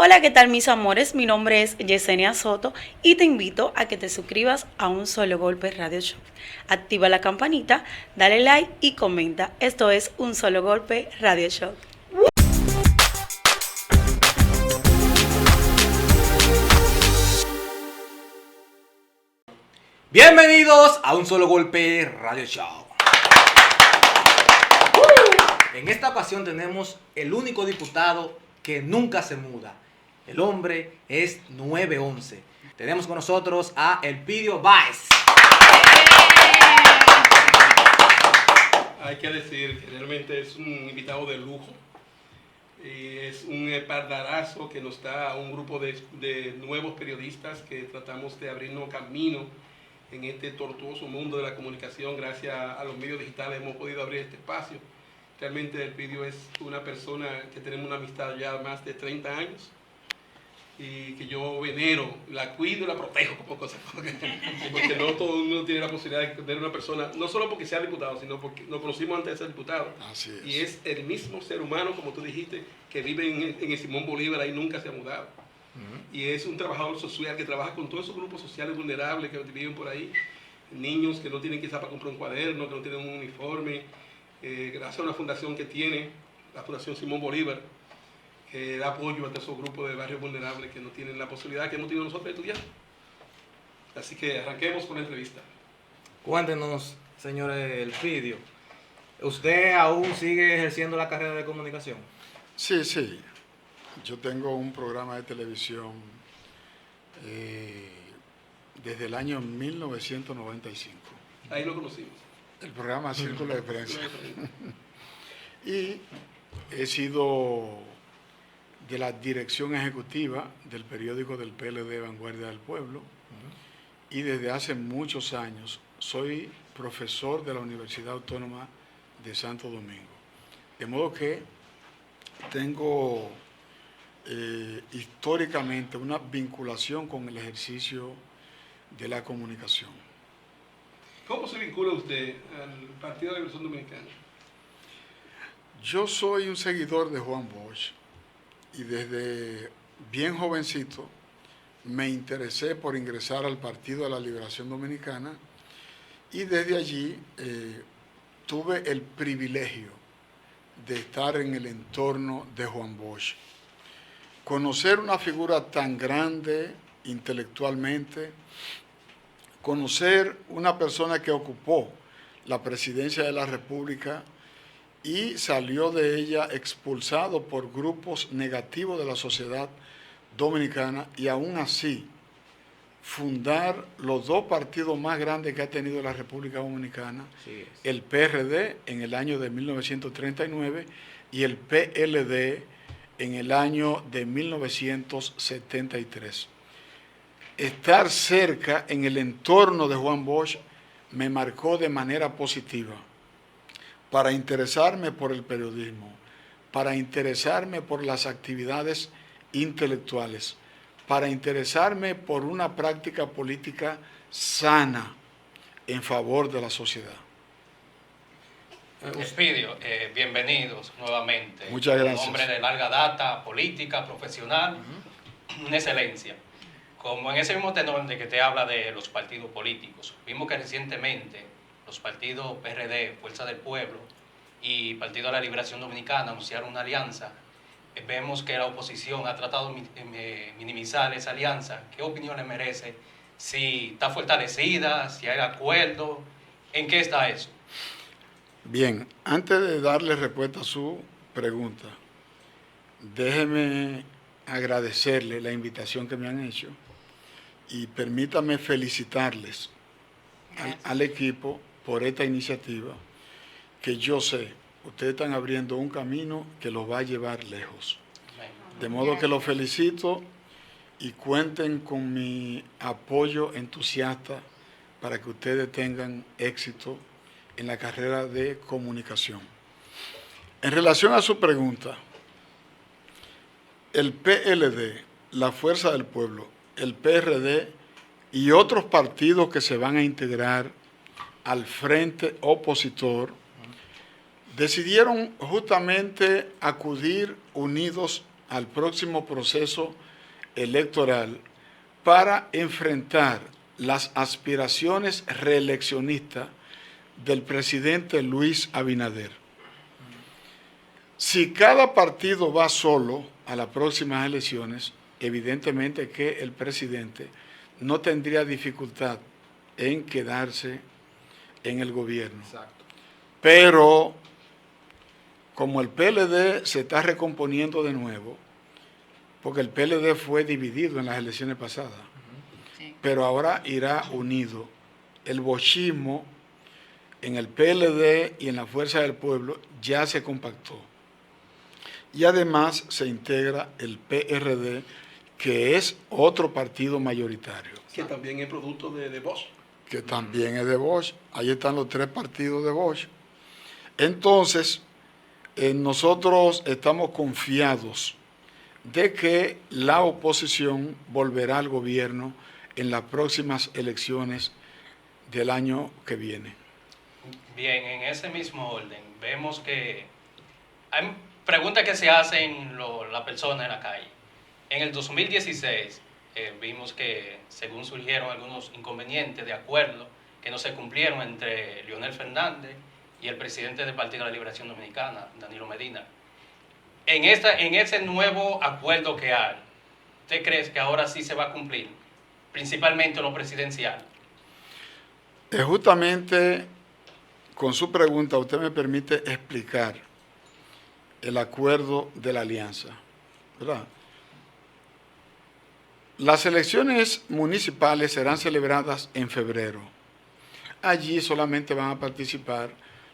Hola, ¿qué tal mis amores? Mi nombre es Yesenia Soto y te invito a que te suscribas a Un Solo Golpe Radio Show. Activa la campanita, dale like y comenta. Esto es Un Solo Golpe Radio Show. Bienvenidos a Un Solo Golpe Radio Show. En esta ocasión tenemos el único diputado que nunca se muda. El hombre es 911. Tenemos con nosotros a Elpidio Báez. Hay que decir que realmente es un invitado de lujo. Es un espaldarazo que nos da a un grupo de nuevos periodistas que tratamos de abrirnos camino en este tortuoso mundo de la comunicación. Gracias a los medios digitales hemos podido abrir este espacio. Realmente Elpidio es una persona que tenemos una amistad ya más de 30 años y que yo venero, la cuido y la protejo como cosa, porque no todo el mundo tiene la posibilidad de tener una persona, no solo porque sea diputado, sino porque nos conocimos antes de ser diputado. Así es. Y es el mismo ser humano, como tú dijiste, que vive en el Simón Bolívar, ahí nunca se ha mudado. Y es un trabajador social que trabaja con todos esos grupos sociales vulnerables que viven por ahí, niños que no tienen quizá para comprar un cuaderno, que no tienen un uniforme, gracias a una fundación que tiene, la Fundación Simón Bolívar, que da apoyo a esos grupos de barrios vulnerables que no tienen la posibilidad que hemos tenido nosotros de estudiar. Así que arranquemos con la entrevista. Cuéntenos, señor Elpidio, ¿usted aún sigue ejerciendo la carrera de comunicación? Sí, sí. Yo tengo un programa de televisión desde el año 1995. Ahí lo conocimos. El programa Círculo de Prensa. Y he sido de la dirección ejecutiva del periódico del PLD Vanguardia del Pueblo. Y desde hace muchos años soy profesor de la Universidad Autónoma de Santo Domingo. De modo que tengo históricamente una vinculación con el ejercicio de la comunicación. ¿Cómo se vincula usted al Partido de la Liberación Dominicana? Yo soy un seguidor de Juan Bosch y desde bien jovencito me interesé por ingresar al Partido de la Liberación Dominicana y desde allí tuve el privilegio de estar en el entorno de Juan Bosch. Conocer una figura tan grande intelectualmente, conocer una persona que ocupó la presidencia de la República y salió de ella expulsado por grupos negativos de la sociedad dominicana y aún así fundar los dos partidos más grandes que ha tenido la República Dominicana, el PRD en el año de 1939 y el PLD en el año de 1973. Estar cerca en el entorno de Juan Bosch me marcó de manera positiva para interesarme por el periodismo, para interesarme por las actividades intelectuales, para interesarme por una práctica política sana en favor de la sociedad. Elpidio, bienvenidos nuevamente. Muchas gracias. Un hombre de larga data, política, profesional, una excelencia. Como en ese mismo tenor de que te habla de los partidos políticos, vimos que recientemente los partidos PRD, Fuerza del Pueblo y Partido de la Liberación Dominicana anunciaron una alianza. Vemos que la oposición ha tratado de minimizar esa alianza. ¿Qué opinión le merece? Si está fortalecida, si hay acuerdo, ¿en qué está eso? Bien, antes de darle respuesta a su pregunta, déjeme agradecerle la invitación que me han hecho y permítame felicitarles al equipo por esta iniciativa que yo sé, ustedes están abriendo un camino que los va a llevar lejos. De modo que los felicito y cuenten con mi apoyo entusiasta para que ustedes tengan éxito en la carrera de comunicación. En relación a su pregunta, el PLD, la Fuerza del Pueblo, el PRD y otros partidos que se van a integrar al frente opositor decidieron justamente acudir unidos al próximo proceso electoral para enfrentar las aspiraciones reeleccionistas del presidente Luis Abinader. Si cada partido va solo a las próximas elecciones, evidentemente que el presidente no tendría dificultad en quedarse en el gobierno. Exacto. Pero como el PLD se está recomponiendo de nuevo, porque el PLD fue dividido en las elecciones pasadas, Sí. pero ahora irá unido. El bochismo en el PLD y en la Fuerza del Pueblo ya se compactó. Y además se integra el PRD, que es otro partido mayoritario, Que también es producto de Bosch. que también es de Bosch. Ahí están los 3 partidos de Bosch. Entonces, nosotros estamos confiados de que la oposición volverá al gobierno en las próximas elecciones del año que viene. Bien, en ese mismo orden, vemos que hay preguntas que se hacen las personas en la calle. En el 2016 vimos que, según surgieron algunos inconvenientes de acuerdo que no se cumplieron entre Leonel Fernández y el presidente del Partido de la Liberación Dominicana, Danilo Medina. En ese nuevo acuerdo que hay, ¿usted cree que ahora sí se va a cumplir? Principalmente en lo presidencial. Justamente con su pregunta usted me permite explicar el acuerdo de la alianza, ¿verdad? Las elecciones municipales serán celebradas en febrero. Allí solamente van a participar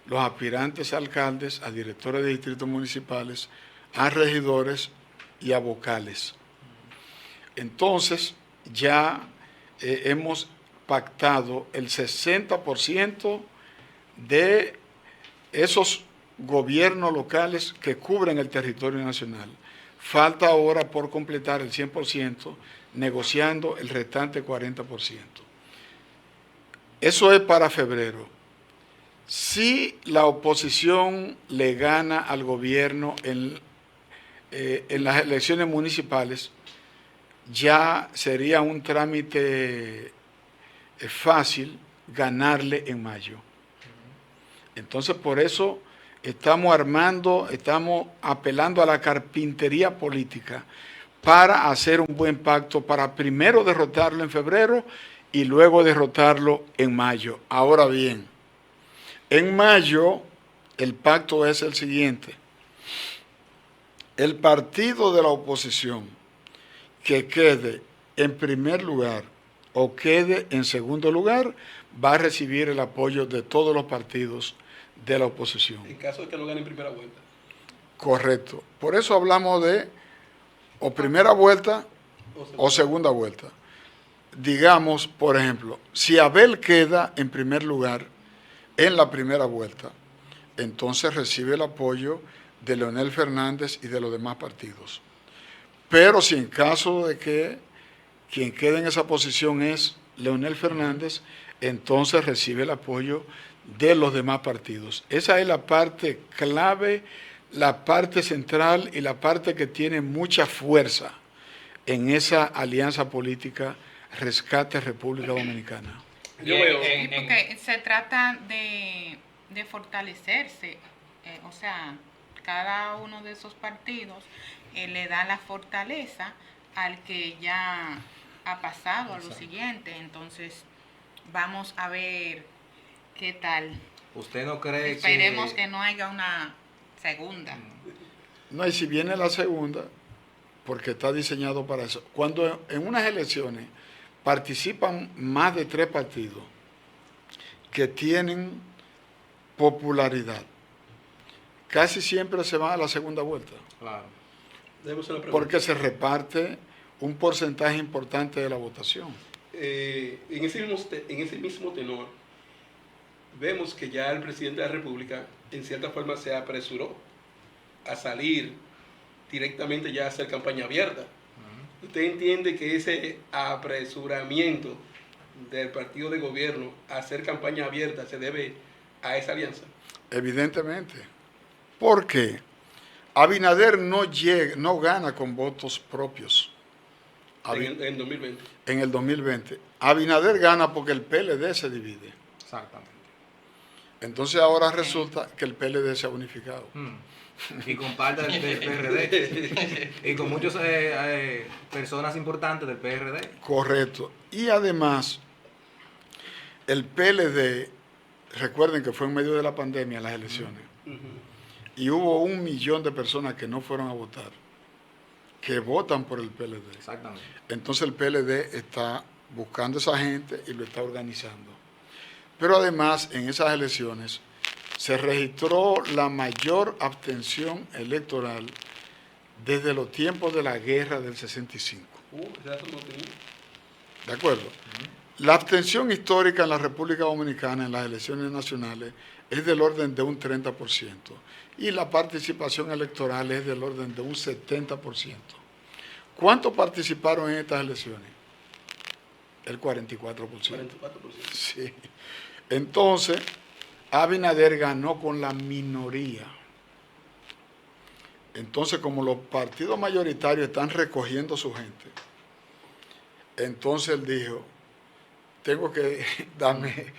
los aspirantes a alcaldes, a directores de distritos municipales, a regidores y a vocales. Entonces, ya hemos pactado el 60% de esos gobiernos locales que cubren el territorio nacional. Falta ahora por completar el 100%, negociando el restante 40%. Eso es para febrero. Si la oposición le gana al gobierno en las elecciones municipales, ya sería un trámite fácil ganarle en mayo. Entonces, por eso estamos apelando a la carpintería política para hacer un buen pacto, para primero derrotarlo en febrero y luego derrotarlo en mayo. Ahora bien, en mayo el pacto es el siguiente: el partido de la oposición que quede en primer lugar o quede en segundo lugar va a recibir el apoyo de todos los partidos de la oposición. En caso de que no gane en primera vuelta. Correcto. Por eso hablamos de o primera vuelta o segunda vuelta. Digamos, por ejemplo, si Abel queda en primer lugar en la primera vuelta, entonces recibe el apoyo de Leonel Fernández y de los demás partidos. Pero si en caso de que quien quede en esa posición es Leonel Fernández, entonces recibe el apoyo de los demás partidos. Esa es la parte clave, la parte central y la parte que tiene mucha fuerza en esa alianza política Rescate República Dominicana. Yo veo. Sí, porque se trata de fortalecerse, o sea, cada uno de esos partidos le da la fortaleza al que ya ha pasado a lo siguiente. Entonces, vamos a ver qué tal. ¿Usted no cree Esperemos que no haya una segunda. No, y si viene la segunda, porque está diseñado para eso. Cuando en unas elecciones participan más de 3 partidos que tienen popularidad, casi siempre se van a la segunda vuelta, Claro. Debemos hacer una pregunta. porque se reparte un porcentaje importante de la votación. En ese mismo tenor, vemos que ya el presidente de la República, en cierta forma, se apresuró a salir directamente ya a hacer campaña abierta. ¿Usted entiende que ese apresuramiento del partido de gobierno a hacer campaña abierta se debe a esa alianza? Evidentemente. ¿Por qué? Abinader no gana con votos propios. En 2020. En el 2020. Abinader gana porque el PLD se divide. Exactamente. Entonces ahora resulta que el PLD se ha unificado. Y con parte del PRD. Y con muchas personas importantes del PRD. Correcto. Y además, el PLD, recuerden que fue en medio de la pandemia las elecciones, y hubo 1 millón de personas que no fueron a votar, que votan por el PLD. Exactamente. Entonces el PLD está buscando a esa gente y lo está organizando. Pero además, en esas elecciones se registró la mayor abstención electoral desde los tiempos de la guerra del 65. Ese dato no tenía. ¿De acuerdo? La abstención histórica en la República Dominicana en las elecciones nacionales es del orden de un 30% y la participación electoral es del orden de un 70%. ¿Cuántos participaron en estas elecciones? El 44%. 44%. Sí. Entonces, Abinader ganó con la minoría. Entonces, como los partidos mayoritarios están recogiendo su gente, entonces él dijo, tengo que darme,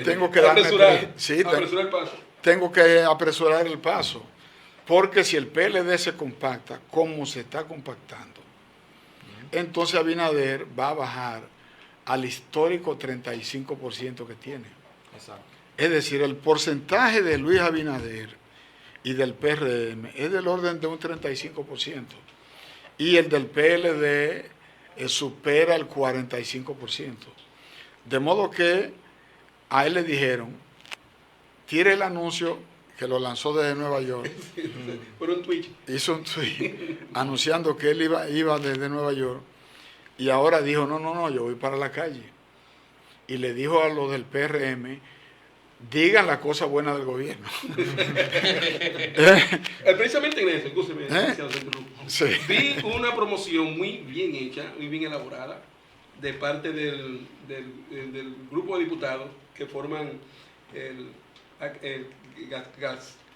Apresurar el paso. tengo que apresurar el paso, porque si el PLD se compacta, como se está compactando, entonces Abinader va a bajar al histórico 35% que tiene. Exacto. Es decir, el porcentaje de Luis Abinader y del PRM es del orden de un 35%. Y el del PLD supera el 45%. De modo que a él le dijeron, tire el anuncio, que lo lanzó desde Nueva York. Por un tweet. Hizo un tweet anunciando que él iba desde Nueva York. Y ahora dijo, no, yo voy para la calle. Y le dijo a los del PRM, digan la cosa buena del gobierno. Precisamente en eso, escúcheme, Sí. vi una promoción muy bien hecha, muy bien elaborada, de parte del grupo de diputados que forman el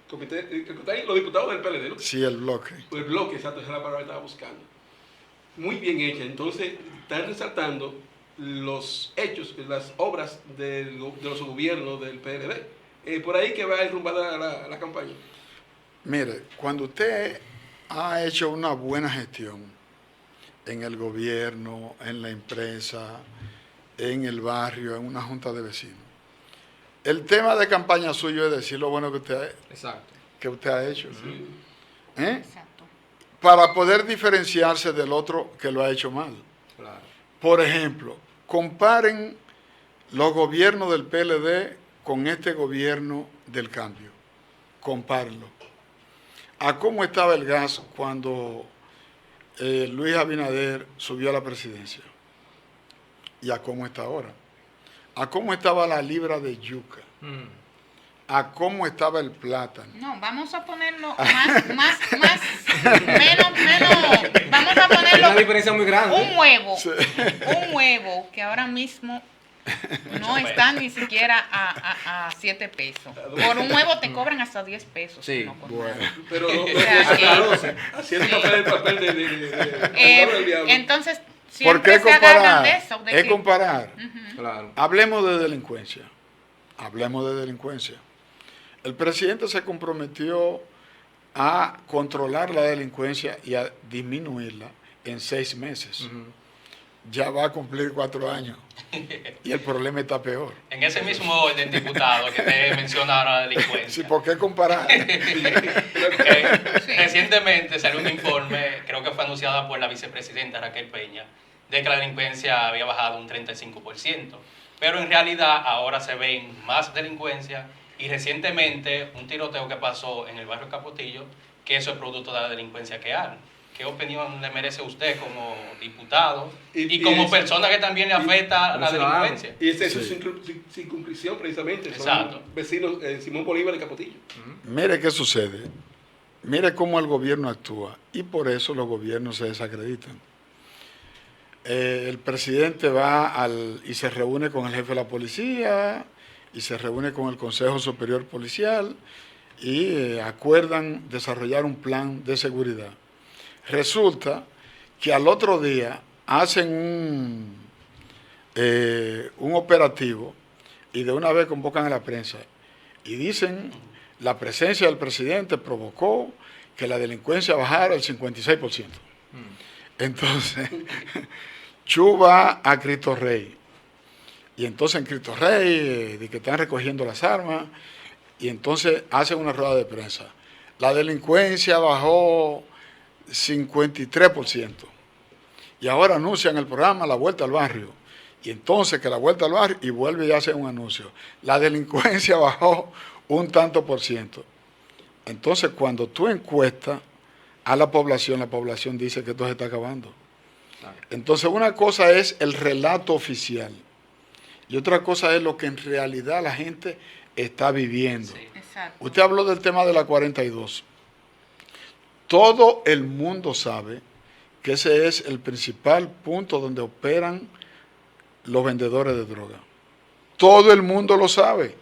comité, los diputados del PLD, ¿no? Sí, el bloque. El bloque, exacto, esa es la palabra que estaba buscando. Muy bien hecha, entonces están resaltando los hechos, las obras de los gobiernos del PLD. Por ahí que va derrumbada la campaña. Mire, cuando usted ha hecho una buena gestión en el gobierno, en la empresa, en el barrio, en una junta de vecinos, el tema de campaña suyo es decir lo bueno que usted ha hecho. ¿Eh? Exacto. Para poder diferenciarse del otro que lo ha hecho mal. Claro. Por ejemplo, comparen los gobiernos del PLD con este gobierno del cambio. Compárenlo. ¿A cómo estaba el gas cuando Luis Abinader subió a la presidencia? ¿Y a cómo está ahora? ¿A cómo estaba la libra de yuca? ¿A cómo estaba el plátano? No, vamos a ponerlo menos, vamos a ponerlo Una diferencia muy grande. un huevo que ahora mismo no está ni siquiera a 7 pesos. Por un huevo te cobran hasta 10 pesos. Sí, no con bueno. nada. Pero sea, haciendo el papel de del diablo. Entonces, ¿Por qué siempre se agarran comparar? de eso. De Es que- comparar. Claro. Hablemos de delincuencia. Hablemos de delincuencia. El presidente se comprometió a controlar la delincuencia y a disminuirla en 6 meses. Ya va a cumplir 4 años y el problema está peor. En ese mismo orden, diputado, que te mencionaron la Sí, delincuencia. ¿por qué comparar? Recientemente salió un informe, creo que fue anunciado por la vicepresidenta Raquel Peña, de que la delincuencia había bajado un 35%. Pero en realidad ahora se ven más delincuencia y recientemente un tiroteo que pasó en el barrio Capotillo, que eso es producto de la delincuencia que hay. ¿Qué opinión le merece usted como diputado y como persona que también le afecta la delincuencia? Y esa es Sí. su circunscripción precisamente. Exacto. Son vecinos Simón Bolívar y Capotillo. Mire qué sucede. Mire cómo el gobierno actúa y por eso los gobiernos se desacreditan. El presidente va y se reúne con el jefe de la policía y se reúne con el Consejo Superior Policial y acuerdan desarrollar un plan de seguridad. Resulta que al otro día hacen un operativo y de una vez convocan a la prensa y dicen la presencia del presidente provocó que la delincuencia bajara el 56%. Entonces, Chu va a Cristo Rey. Y entonces en Cristo Rey, de que están recogiendo las armas, y entonces hacen una rueda de prensa. La delincuencia bajó 53%. Y ahora anuncian el programa La Vuelta al Barrio. Y entonces que la Vuelta al Barrio, y vuelve y hace un anuncio. La delincuencia bajó un tanto por ciento. Entonces cuando tú encuestas a la población dice que esto se está acabando. Entonces una cosa es el relato oficial y otra cosa es lo que en realidad la gente está viviendo. Sí. Exacto. Usted habló del tema de la 42. Todo el mundo sabe que ese es el principal punto donde operan los vendedores de droga. Todo el mundo lo sabe.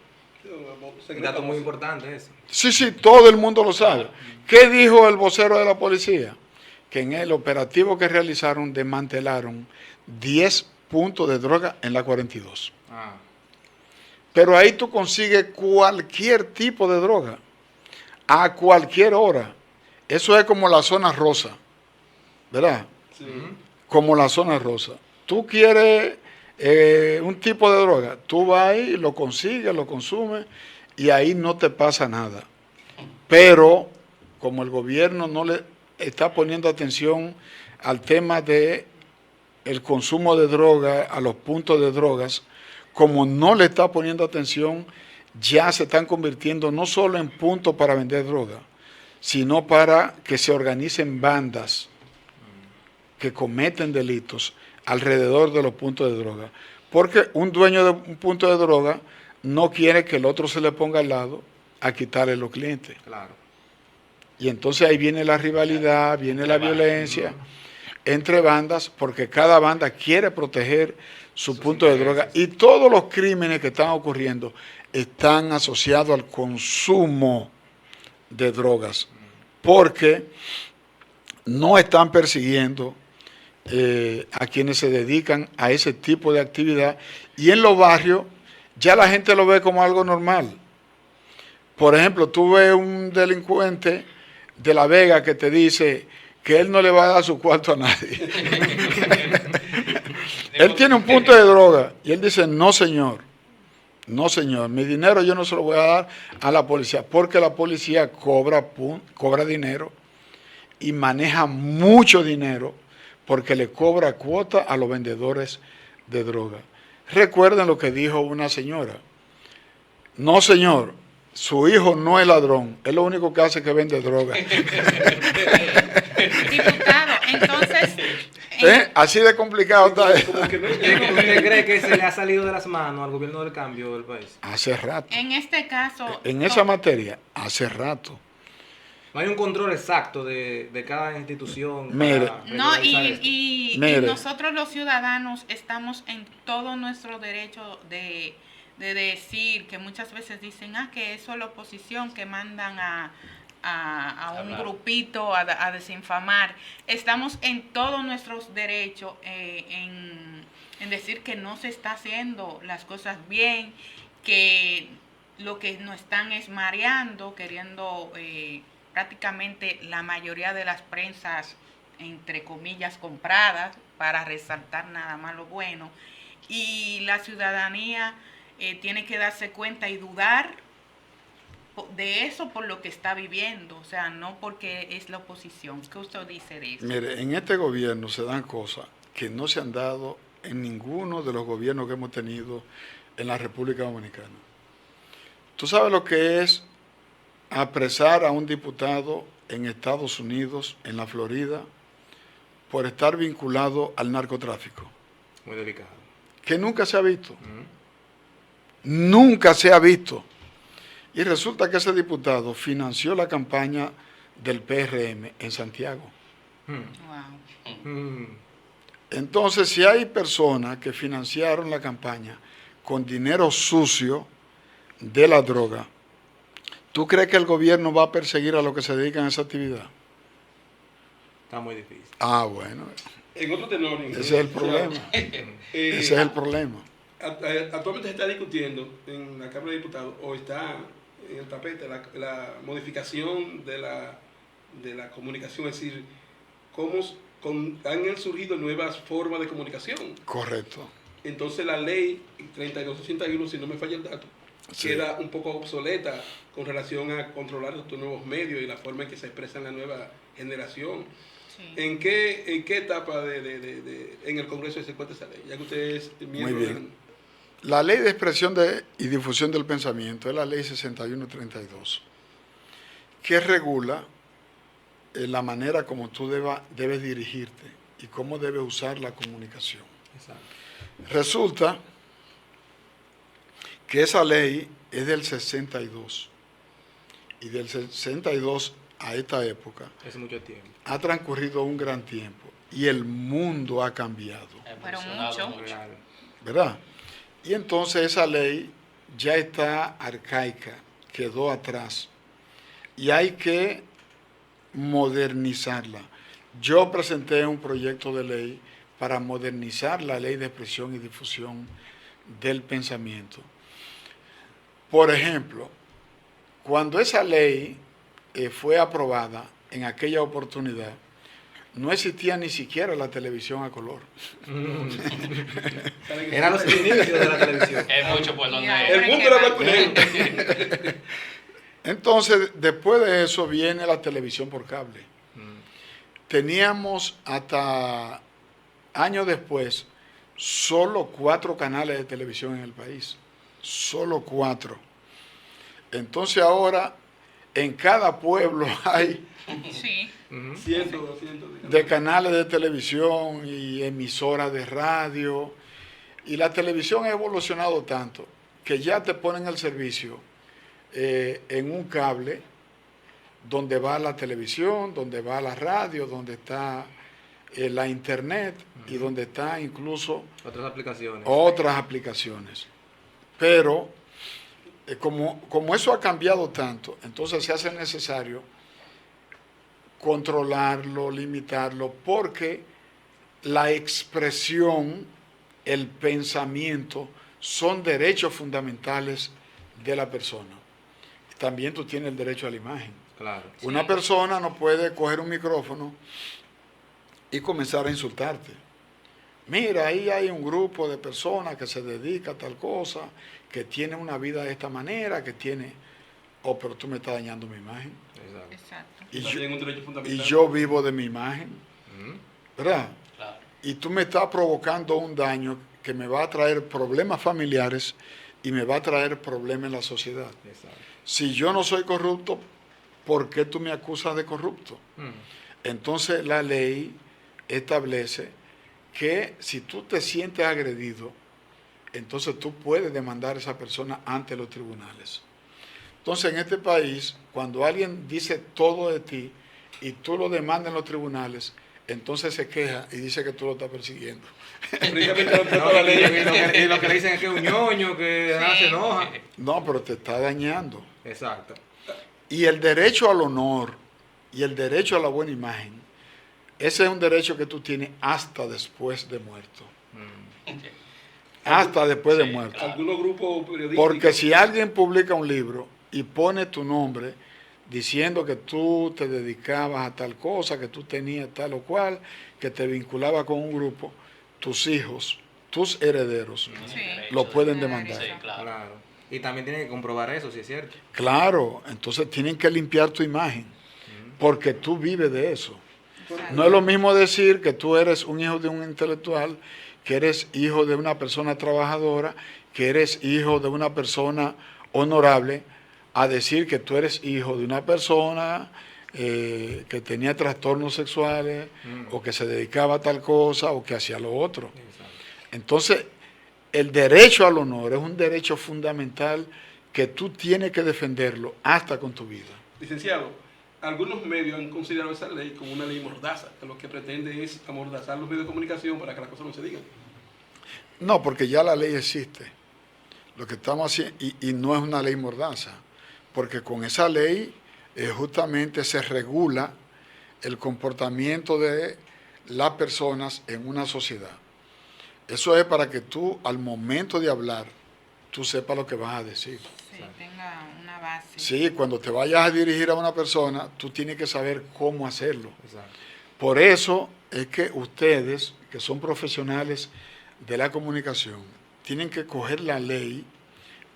Un dato muy importante ese. Sí, todo el mundo lo sabe. ¿Qué dijo el vocero de la policía? Que en el operativo que realizaron desmantelaron 10 puntos de droga en la 42. Pero ahí tú consigues cualquier tipo de droga, a cualquier hora. Eso es como la zona rosa, ¿verdad? Sí. Como la zona rosa. Tú quieres un tipo de droga, tú vas ahí, lo consigues, lo consumes y ahí no te pasa nada. Pero como el gobierno no le está poniendo atención al tema de el consumo de droga, a los puntos de drogas, como no le está poniendo atención, ya se están convirtiendo no solo en puntos para vender droga, sino para que se organicen bandas que cometen delitos alrededor de los puntos de droga. Porque un dueño de un punto de droga no quiere que el otro se le ponga al lado a quitarle los clientes. Claro. Y entonces ahí viene la rivalidad, viene la violencia entre bandas, porque cada banda quiere proteger su punto de droga. Y todos los crímenes que están ocurriendo están asociados al consumo de drogas, porque no están persiguiendo a quienes se dedican a ese tipo de actividad. Y en los barrios ya la gente lo ve como algo normal. Por ejemplo, tú ves un delincuente de La Vega que te dice que él no le va a dar su cuarto a nadie. Él tiene un punto de droga y él dice, no señor, mi dinero yo no se lo voy a dar a la policía, porque la policía cobra dinero y maneja mucho dinero porque le cobra cuota a los vendedores de droga. Recuerden lo que dijo una señora. No señor, su hijo no es ladrón, es lo único que hace que vende droga. Diputado, entonces... Así de complicado está eso. ¿Usted cree que se le ha salido de las manos al gobierno del cambio del país? Hace rato. En este caso... En esa materia, hace rato. No hay un control exacto de cada institución. Mire. para No, regularizar esto. y Mire. nosotros los ciudadanos estamos en todo nuestro derecho de decir, que muchas veces dicen, que eso es la oposición, que mandan a un grupito a desinfamar. Estamos en todos nuestros derechos en decir que no se está haciendo las cosas bien, que lo que nos están es mareando, queriendo prácticamente la mayoría de las prensas, entre comillas, compradas para resaltar nada más lo bueno. Y la ciudadanía tiene que darse cuenta y dudar de eso por lo que está viviendo, o sea, no porque es la oposición. ¿Qué usted dice de eso? Mire, en este gobierno se dan cosas que no se han dado en ninguno de los gobiernos que hemos tenido en la República Dominicana. ¿Tú sabes lo que es apresar a un diputado en Estados Unidos, en la Florida, por estar vinculado al narcotráfico? Muy delicado. Que nunca se ha visto. Nunca se ha visto. Y resulta que ese diputado financió la campaña del PRM en Santiago. Wow. Entonces, si hay personas que financiaron la campaña con dinero sucio de la droga, ¿Tú crees que el gobierno va a perseguir a los que se dedican a esa actividad? Está muy difícil. Ah, bueno, En otro tenor, ese es el problema. Ese es el problema. Actualmente se está discutiendo en la Cámara de Diputados, o está en el tapete, la modificación de la comunicación, es decir, han surgido nuevas formas de comunicación. Correcto. Entonces la ley 3281, si no me falla el dato, Sí. queda un poco obsoleta con relación a controlar estos nuevos medios y la forma en que se expresa la nueva generación. Sí. ¿En qué etapa en el Congreso se encuentra esa ley? Ya que usted es miembro Muy bien. La Ley de Expresión y Difusión del Pensamiento es la Ley 6132, que regula la manera como tú debes dirigirte y cómo debes usar la comunicación. Exacto. Resulta que esa ley es del 62 y del 62 a esta época Es mucho tiempo. ha transcurrido un gran tiempo y el mundo ha cambiado, Pero Evolucionado mucho. Claro. ¿verdad? Y entonces esa ley ya está arcaica, quedó atrás y hay que modernizarla. Yo presenté un proyecto de ley para modernizar la Ley de Expresión y Difusión del Pensamiento. Por ejemplo, cuando esa ley fue aprobada en aquella oportunidad, no existía ni siquiera la televisión a color. Eran los inicios de la televisión. Es mucho por donde... Ya, El mundo era blanco y negro. Entonces, después de eso viene la televisión por cable. Teníamos hasta años después solo 4 canales de televisión en el país. Solo 4. Entonces ahora en cada pueblo hay Sí. Cientos, 200. de canales de televisión y emisoras de radio. Y la televisión ha evolucionado tanto que ya te ponen el servicio en un cable donde va la televisión, donde va la radio, donde está la internet y donde está incluso Otras aplicaciones. otras aplicaciones. Pero como eso ha cambiado tanto, entonces se hace necesario controlarlo, limitarlo, porque la expresión, el pensamiento son derechos fundamentales de la persona. También tú tienes el derecho a la imagen. Claro. Una persona no puede coger un micrófono y comenzar a insultarte. Mira, ahí hay un grupo de personas que se dedica a tal cosa, que tiene una vida de esta manera, que tiene... Oh, pero tú me estás dañando mi imagen. Exacto. Exacto. Y También un derecho y fundamental. yo vivo de mi imagen, ¿verdad? Claro. Y tú me estás provocando un daño que me va a traer problemas familiares y me va a traer problemas en la sociedad. Exacto. Si yo no soy corrupto, ¿por qué tú me acusas de corrupto? Entonces la ley establece que si tú te sientes agredido, entonces tú puedes demandar a esa persona ante los tribunales. Entonces en este país, cuando alguien dice todo de ti y tú lo demandas en los tribunales, entonces se queja y dice que tú lo estás persiguiendo. Precisamente No, la ley. y lo que le dicen es que es un ñoño, que nada se enoja. No, pero te está dañando. Exacto. Y el derecho al honor y el derecho a la buena imagen, ese es un derecho que tú tienes hasta después de muerto. Hasta después de Sí, muerto. claro. Algunos grupos periodísticos. Porque si alguien publica un libro y pone tu nombre diciendo que tú te dedicabas a tal cosa, que tú tenías tal o cual, que te vinculaba con un grupo, tus hijos, tus herederos, Sí. lo pueden demandar. Sí, claro. Claro. Y también tienen que comprobar eso, si es cierto. Claro, entonces tienen que limpiar tu imagen, porque tú vives de eso. No es lo mismo decir que tú eres un hijo de un intelectual, que eres hijo de una persona trabajadora, que eres hijo de una persona honorable, a decir que tú eres hijo de una persona que tenía trastornos sexuales o que se dedicaba a tal cosa o que hacía lo otro. Exacto. Entonces, el derecho al honor es un derecho fundamental que tú tienes que defenderlo hasta con tu vida. Licenciado, algunos medios han considerado esa ley como una ley mordaza, que lo que pretende es amordazar los medios de comunicación para que las cosas no se digan. No, porque ya la ley existe. Lo que estamos haciendo, y no es una ley mordaza, porque con esa ley justamente se regula el comportamiento de las personas en una sociedad. Eso es para que tú, al momento de hablar, tú sepas lo que vas a decir. Sí, tenga una base. Sí, cuando te vayas a dirigir a una persona, tú tienes que saber cómo hacerlo. Exacto. Por eso es que ustedes, que son profesionales de la comunicación, tienen que coger la ley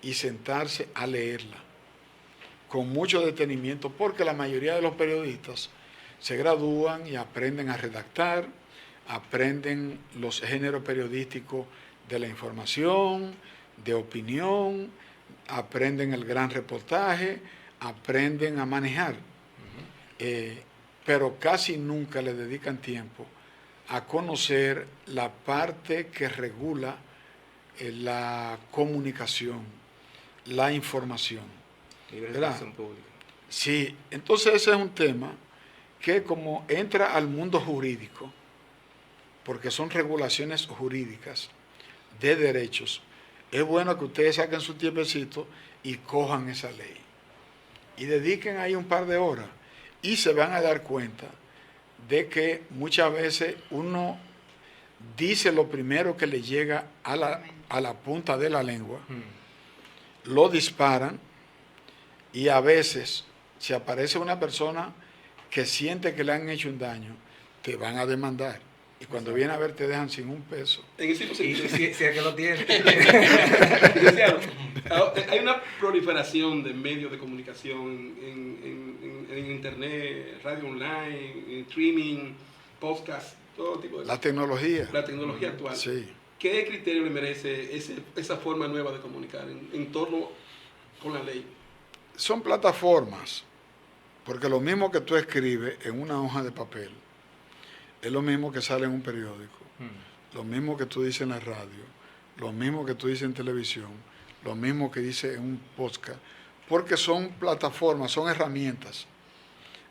y sentarse a leerla con mucho detenimiento, porque la mayoría de los periodistas se gradúan y aprenden a redactar, aprenden los géneros periodísticos de la información, de opinión, aprenden el gran reportaje, aprenden a manejar, pero casi nunca le dedican tiempo a conocer la parte que regula la comunicación, la información. Libre ¿Verdad? expresión pública. Sí, entonces ese es un tema que como entra al mundo jurídico, porque son regulaciones jurídicas de derechos, es bueno que ustedes saquen su tiempecito y cojan esa ley. Y dediquen ahí un par de horas y se van a dar cuenta de que muchas veces uno dice lo primero que le llega a la punta de la lengua, lo disparan y a veces si aparece una persona que siente que le han hecho un daño, te van a demandar. Y cuando viene a ver te dejan sin un peso. En ese Y si es que lo tiene. Decía, hay una proliferación de medios de comunicación en internet, radio online, en streaming, podcast, todo tipo de La tecnología. la tecnología actual. Sí. ¿Qué criterio le merece esa forma nueva de comunicar en torno con la ley? Son plataformas, porque lo mismo que tú escribes en una hoja de papel, es lo mismo que sale en un periódico, lo mismo que tú dices en la radio, lo mismo que tú dices en televisión, lo mismo que dices en un podcast, porque son plataformas, son herramientas.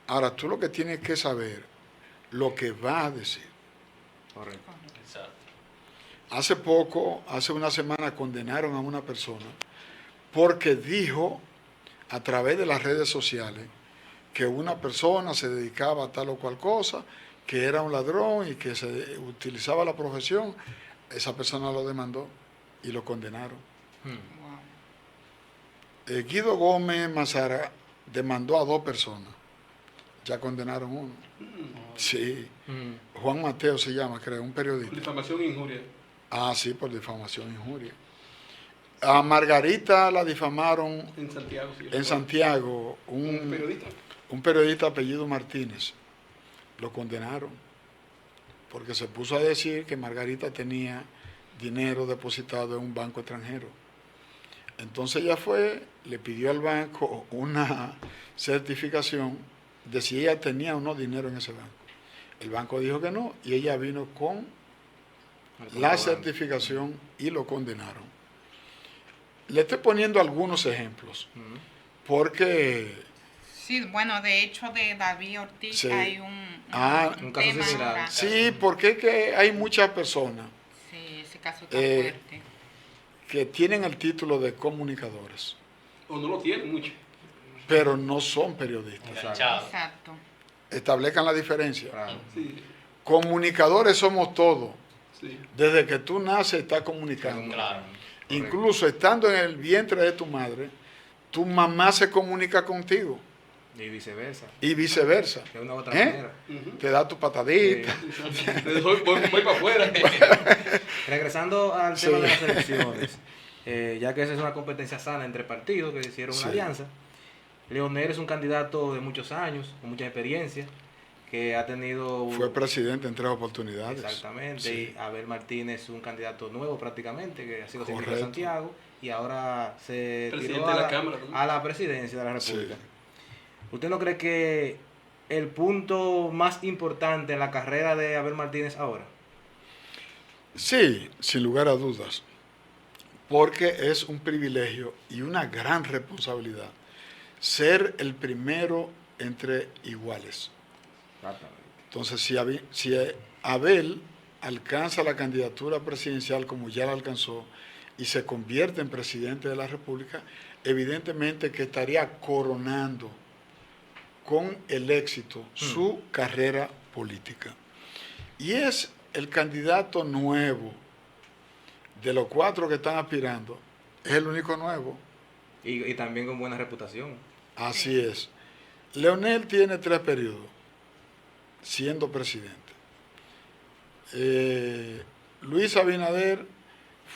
Ahora, tú lo que tienes que saber, lo que vas a decir. Correcto. Exacto. Hace poco, hace una semana, condenaron a una persona porque dijo a través de las redes sociales que una persona se dedicaba a tal o cual cosa, que era un ladrón y que se utilizaba la profesión. Esa persona lo demandó y lo condenaron. Wow. Guido Gómez Mazara demandó a 2 personas. Ya condenaron uno. Sí. Juan Mateo se llama, creo, un periodista. Difamación e injuria. Ah, sí, por difamación e injuria. A Margarita la difamaron En Santiago, sí. en Santiago, ¿Un periodista? un periodista apellido Martínez. Lo condenaron porque se puso a decir que Margarita tenía dinero depositado en un banco extranjero. Entonces ella fue, le pidió al banco una certificación de si ella tenía o no dinero en ese banco. El banco dijo que no y ella vino con la certificación y lo condenaron. Le estoy poniendo algunos ejemplos porque Sí, bueno, de hecho de David Ortiz Sí. hay un caso tema similar. ahora. sí, porque es que hay muchas personas Sí, ese caso está Eh, fuerte. que tienen el título de comunicadores, O no lo tiene mucho. pero no son periodistas. Enganchado. Exacto. Establezcan la diferencia. Claro. Sí, Comunicadores somos todos. sí. Desde que tú naces estás comunicando. Claro. Incluso estando en el vientre de tu madre, tu mamá se comunica contigo Y viceversa. y viceversa. De una u otra ¿Eh? manera. Ujú. Te da tu patadita. Voy para afuera. Regresando al Sí. tema de las elecciones, ya que esa es una competencia sana entre partidos que hicieron una Sí. alianza, Leonel es un candidato de muchos años, con mucha experiencia, que ha tenido... Fue presidente en 3 oportunidades. Exactamente, Sí. y Abel Martínez, un candidato nuevo prácticamente, que ha sido síndico de Correcto. Santiago, y ahora se Presidente tiró de a la Cámara, ¿no? a la presidencia de la República. Sí. ¿Usted no cree que el punto más importante en la carrera de Abel Martínez ahora? Sí, sin lugar a dudas, porque es un privilegio y una gran responsabilidad ser el primero entre iguales. Exactamente. Entonces, si Abel alcanza la candidatura presidencial como ya la alcanzó y se convierte en presidente de la República, evidentemente que estaría coronando con el éxito su carrera política. Y es el candidato nuevo de los 4 que están aspirando, es el único nuevo. Y también con buena reputación. Así es. Leonel tiene 3 periodos siendo presidente. Luis Abinader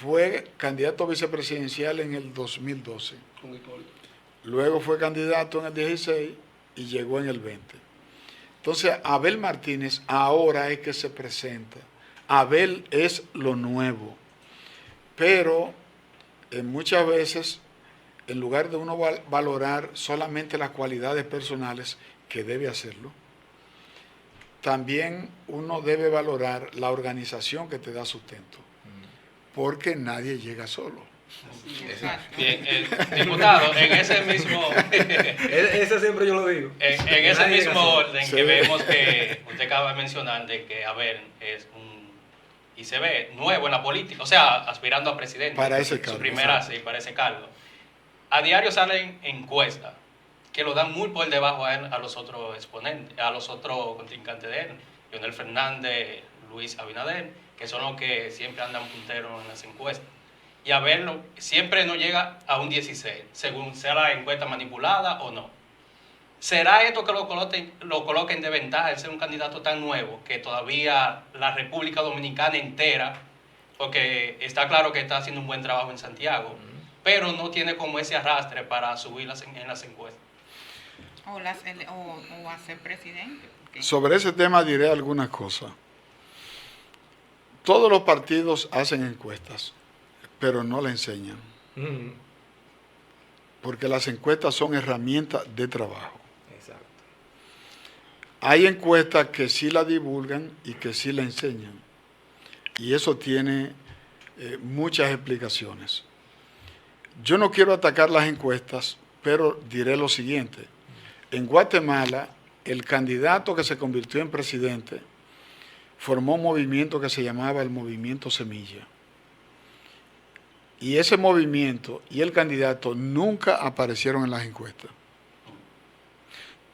fue candidato vicepresidencial en el 2012. Con el gol. Luego fue candidato en el 16 y llegó en el 20. Entonces, Abel Martínez ahora es que se presenta. Abel es lo nuevo. Pero muchas veces, en lugar de uno valorar solamente las cualidades personales, que debe hacerlo, también uno debe valorar la organización que te da sustento. Porque nadie llega solo. Bien, diputado, en ese mismo... Eso siempre yo lo digo. En ese Nadie mismo llega solo. orden Sí. que vemos que usted acaba de mencionar de que Abel es y se ve nuevo en la política, o sea, aspirando a presidente. Para ese cargo, Su primera, exacto. sí, para ese cargo. A diario salen encuestas que lo dan muy por debajo a él, a los otros exponentes, a los otros contrincantes de él, Leonel Fernández, Luis Abinader, que son los que siempre andan punteros en las encuestas. Y Abel siempre no llega a un 16, según sea la encuesta manipulada o no. ¿Será esto que lo coloque en desventaja el ser un candidato tan nuevo que todavía la República Dominicana entera, porque está claro que está haciendo un buen trabajo en Santiago, pero no tiene como ese arrastre para subir en las encuestas? O a ser presidente. Porque Sobre ese tema diré algunas cosas. Todos los partidos hacen encuestas, pero no la enseñan. Porque las encuestas son herramientas de trabajo. Exacto. Hay encuestas que sí la divulgan y que sí la enseñan. Y eso tiene muchas explicaciones. Yo no quiero atacar las encuestas, pero diré lo siguiente. En Guatemala, el candidato que se convirtió en presidente formó un movimiento que se llamaba el Movimiento Semilla. Y ese movimiento y el candidato nunca aparecieron en las encuestas.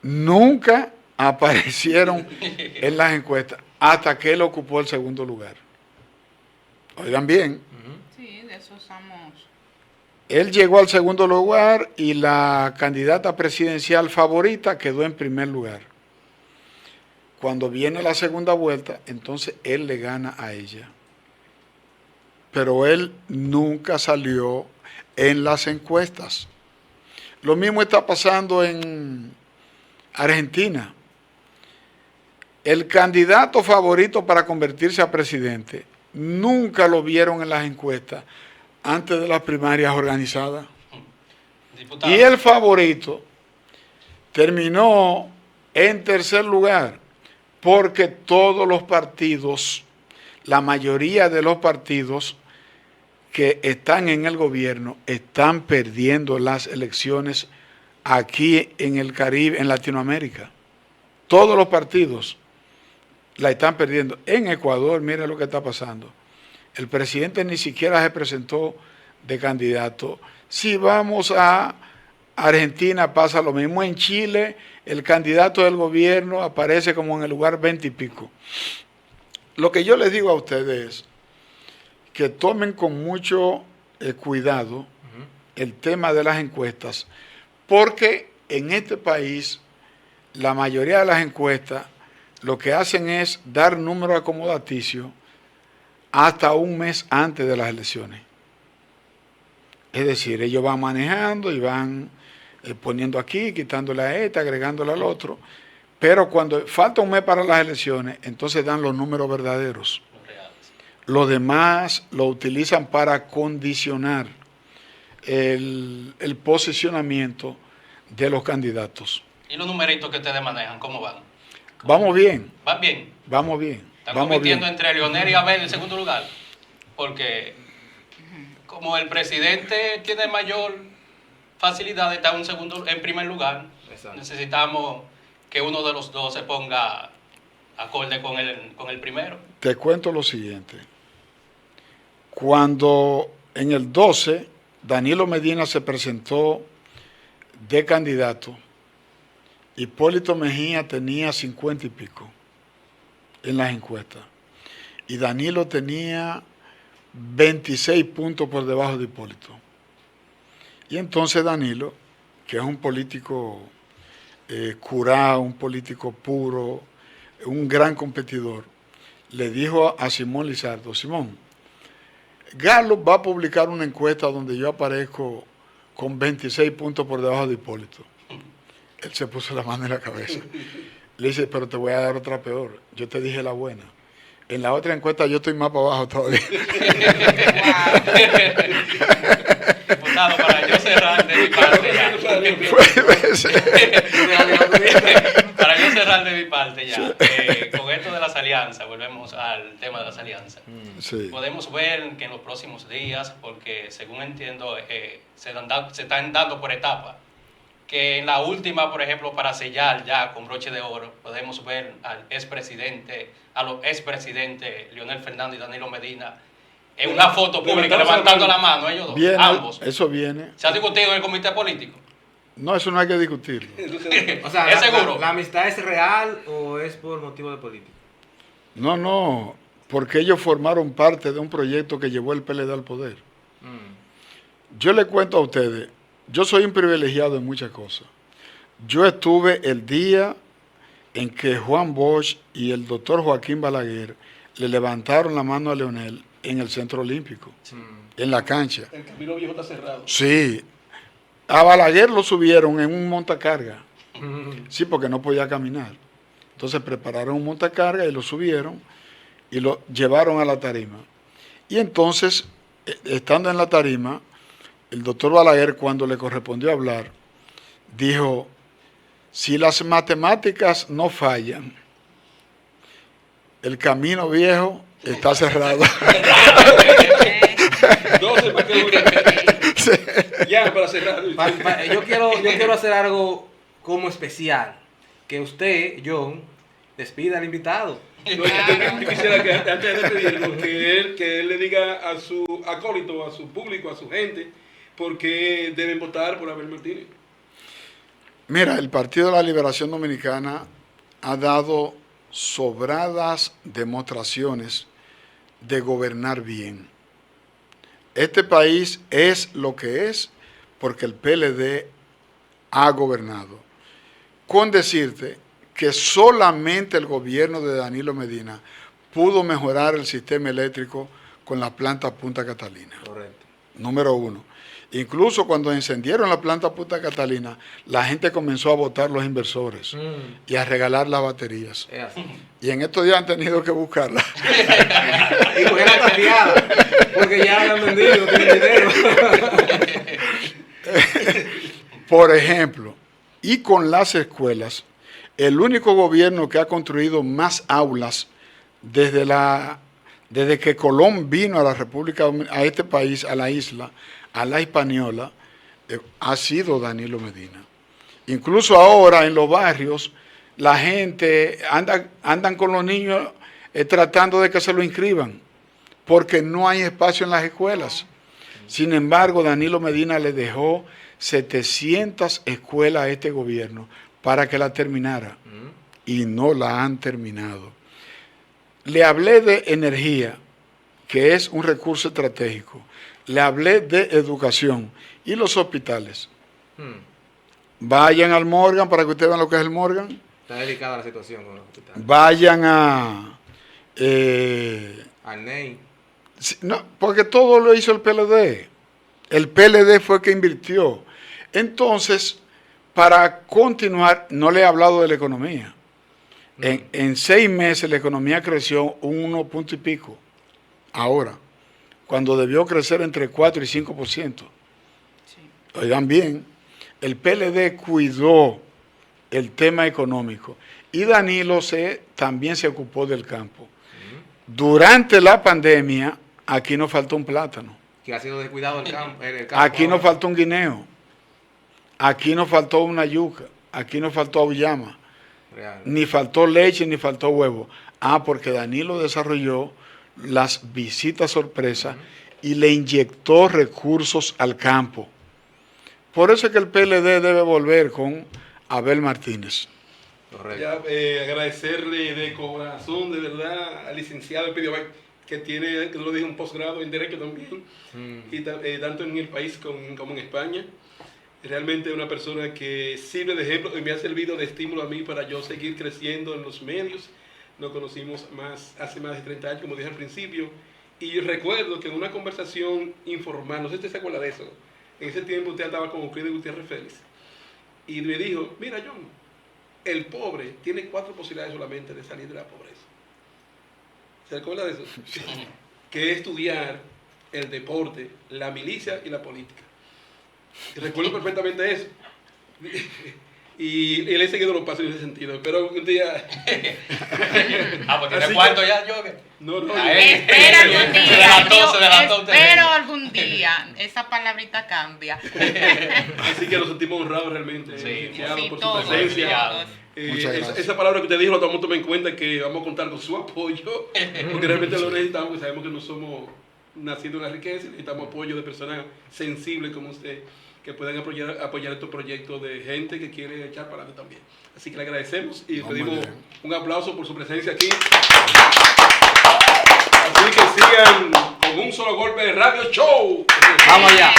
Nunca aparecieron en las encuestas hasta que él ocupó el segundo lugar. Oigan bien, sí, de eso somos. él llegó al segundo lugar y la candidata presidencial favorita quedó en primer lugar. Cuando viene la segunda vuelta, entonces él le gana a ella. Pero él nunca salió en las encuestas. Lo mismo está pasando en Argentina. El candidato favorito para convertirse a presidente nunca lo vieron en las encuestas antes de las primarias organizadas. Diputado. Y el favorito terminó en tercer lugar porque todos los partidos, la mayoría de los partidos que están en el gobierno están perdiendo las elecciones aquí en el Caribe, en Latinoamérica. Todos los partidos la están perdiendo. En Ecuador, mira lo que está pasando. El presidente ni siquiera se presentó de candidato. Si vamos a Argentina pasa lo mismo. En Chile, el candidato del gobierno aparece como en el lugar 20 y pico. Lo que yo les digo a ustedes es que tomen con mucho cuidado el tema de las encuestas, porque en este país la mayoría de las encuestas lo que hacen es dar números acomodaticios hasta un mes antes de las elecciones. Es decir, ellos van manejando y van poniendo aquí, quitándole a este, agregándole al otro, pero cuando falta un mes para las elecciones, entonces dan los números verdaderos. Los demás lo utilizan para condicionar el posicionamiento de los candidatos. ¿Y los numeritos que ustedes manejan, cómo van? Vamos bien, ¿Van bien? vamos bien. ¿Están Vamos compitiendo bien. entre Leonel y Abel en segundo lugar? Porque como el presidente tiene mayor facilidad de estar en primer lugar, Exacto. necesitamos que uno de los dos se ponga acorde con el primero. Te cuento lo siguiente. Cuando en el 12 Danilo Medina se presentó de candidato, Hipólito Mejía tenía 50 y pico en las encuestas y Danilo tenía 26 puntos por debajo de Hipólito. Y entonces Danilo, que es un político curado, un político puro, un gran competidor, le dijo a Simón Lizardo: Simón, Gallup va a publicar una encuesta donde yo aparezco con 26 puntos por debajo de Hipólito. Él se puso la mano en la cabeza. Le dice: pero te voy a dar otra peor. Yo te dije la buena. En la otra encuesta yo estoy más para abajo todavía. Diputado, para yo cerrar de mi parte ya. Para yo cerrar de mi parte ya. Con esto de las alianzas, volvemos al tema de las alianzas. Sí. Podemos ver que en los próximos días, porque según entiendo, se están dando por etapas, que en la última, por ejemplo, para sellar ya con broche de oro, podemos ver a los expresidentes Leonel Fernández y Danilo Medina en una foto pública levantando la mano, ellos dos, Viene, ambos. eso viene. ¿Se ha discutido en el comité político? No, eso no hay que discutirlo. O sea, ¿Es seguro? ¿La amistad es real o es por motivo de política? No, porque ellos formaron parte de un proyecto que llevó el PLD al poder. Yo le cuento a ustedes, yo soy un privilegiado en muchas cosas. Yo estuve el día en que Juan Bosch y el doctor Joaquín Balaguer le levantaron la mano a Leonel en el Centro Olímpico, en la cancha. El Camino Viejo está cerrado. Sí, a Balaguer lo subieron en un montacarga, sí, porque no podía caminar. Entonces prepararon un montacarga y lo subieron y lo llevaron a la tarima. Y entonces, estando en la tarima, el doctor Balaguer, cuando le correspondió hablar, dijo: si las matemáticas no fallan, el Camino Viejo está cerrado. 12 para que ya, para cerrar. Yo quiero hacer algo como especial. Que usted, John, despida al invitado. Yo quisiera que antes de despedirnos, que él le diga a su acólito, a su público, a su gente, por qué deben votar por Abel Martínez. Mira, el Partido de la Liberación Dominicana ha dado sobradas demostraciones de gobernar bien. Este país es lo que es porque el PLD ha gobernado. Con decirte que solamente el gobierno de Danilo Medina pudo mejorar el sistema eléctrico con la planta Punta Catalina. Correcto. Número uno. Incluso cuando encendieron la planta Punta Catalina, la gente comenzó a votar los inversores y a regalar las baterías. Es así. Y en estos días han tenido que buscarla. Y porque era tapiada, porque ya la han vendido, no tienen dinero. Por ejemplo, y con las escuelas, el único gobierno que ha construido más aulas desde que Colón vino a la República, a este país, a la isla, a la Hispaniola, ha sido Danilo Medina. Incluso ahora en los barrios, la gente andan con los niños tratando de que se lo inscriban, porque no hay espacio en las escuelas. Sin embargo, Danilo Medina le dejó 700 escuelas a este gobierno para que la terminara, y no la han terminado. Le hablé de energía, que es un recurso estratégico. Le hablé de educación y los hospitales. Vayan al Morgan para que ustedes vean lo que es el Morgan. Está delicada la situación con los hospitales. Vayan Al NEI. no, porque todo lo hizo el PLD. El PLD fue que invirtió. Entonces, para continuar, no le he hablado de la economía. En 6 meses la economía creció un 1 punto y pico. Ahora, cuando debió crecer entre 4 y 5%. Sí. Oigan bien, el PLD cuidó el tema económico y Danilo también se ocupó del campo. Durante la pandemia, aquí nos faltó un plátano. Que ha sido descuidado el campo. Aquí nos faltó un guineo. Aquí nos faltó una yuca. Aquí nos faltó auyama. Real. Ni faltó leche, ni faltó huevo. Porque Danilo desarrolló las visitas sorpresa y le inyectó recursos al campo. Por eso es que el PLD debe volver con Abel Martínez. Correcto. Ya, agradecerle de corazón, de verdad, al licenciado Elpidio Bay, que tiene, que lo dije, un posgrado en Derecho también, y tanto en el país como en España. Realmente una persona que sirve de ejemplo y me ha servido de estímulo a mí para yo seguir creciendo en los medios. Nos conocimos hace más de 30 años, como dije al principio, y recuerdo que en una conversación informal, no sé si usted se acuerda de eso, en ese tiempo usted andaba con Euclides Gutiérrez Félix, y me dijo, mira John, el pobre tiene 4 posibilidades solamente de salir de la pobreza. ¿Se acuerda de eso? Que es estudiar el deporte, la milicia y la política. Y recuerdo perfectamente eso. Y él ha seguido los pasos en ese sentido. Pero un día... Pues tiene cuarto ya, yo. No. Espera algún Se día. adelantó usted. Espero algún día. Esa palabrita cambia. Así que nos sentimos honrados realmente. Sí, licenciado, sí, por todos, su presencia. todos. Muchas gracias. Esa palabra que usted dijo, lo tomamos tomar en cuenta, que vamos a contar con su apoyo, porque realmente lo necesitamos, porque sabemos que no somos nacidos en la riqueza, necesitamos apoyo de personas sensibles como usted, que puedan apoyar estos proyectos de gente que quiere echar para adelante también. Así que le agradecemos y pedimos un aplauso por su presencia aquí. Así que sigan con Un Solo Golpe de Radio Show. Vamos allá.